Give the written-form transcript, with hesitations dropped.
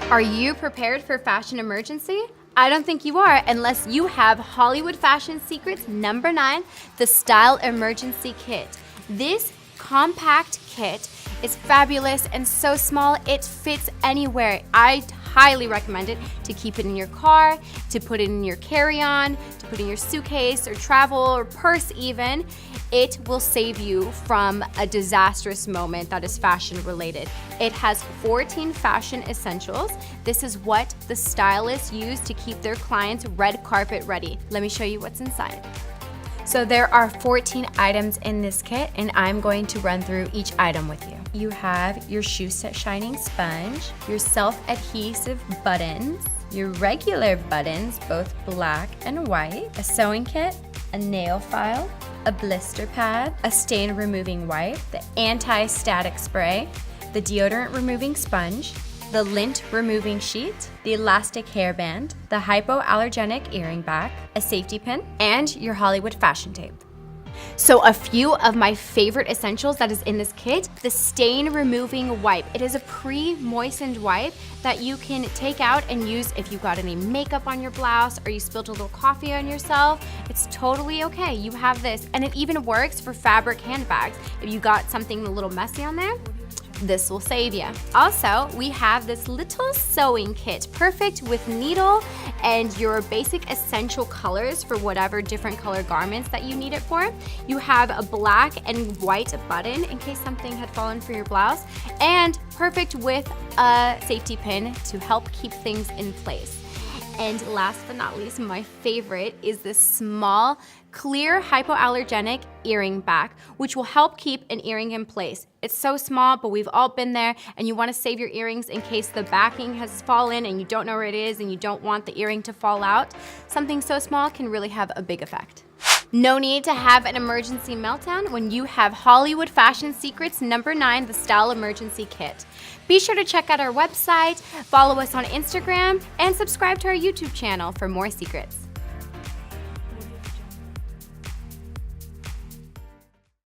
Are you prepared for fashion emergency? I don't think you are unless you have Hollywood Fashion Secrets number 9, the Style Emergency Kit. This compact kit is fabulous and so small it fits anywhere. I highly recommend it to keep it in your car, to put it in your carry-on, to put in your suitcase or travel or purse even. It will save you from a disastrous moment that is fashion related. It has 14 fashion essentials. This is what the stylists use to keep their clients red carpet ready. Let me show you what's inside. So there are 14 items in this kit and I'm going to run through each item with you. You have your shoe set shining sponge, your self-adhesive buttons, your regular buttons, both black and white, a sewing kit, a nail file, a blister pad, a stain removing wipe, the anti-static spray, the deodorant removing sponge, the lint removing sheet, the elastic hairband, the hypoallergenic earring back, a safety pin, and your Hollywood fashion tape. So a few of my favorite essentials that is in this kit, the stain removing wipe. It is a pre-moistened wipe that you can take out and use if you got any makeup on your blouse or you spilled a little coffee on yourself. It's totally okay. You have this, and it even works for fabric handbags. If you got something a little messy on there, this will save you. Also, we have this little sewing kit, perfect with needle and your basic essential colors for whatever different color garments that you need it for. You have a black and white button in case something had fallen for your blouse, and perfect with a safety pin to help keep things in place. And last but not least, my favorite is this small, clear hypoallergenic earring back, which will help keep an earring in place. It's so small, but we've all been there, and you want to save your earrings in case the backing has fallen and you don't know where it is and you don't want the earring to fall out. Something so small can really have a big effect. No need to have an emergency meltdown when you have Hollywood Fashion Secrets number 9, the Style Emergency Kit. Be sure to check out our website, follow us on Instagram, and subscribe to our YouTube channel for more secrets.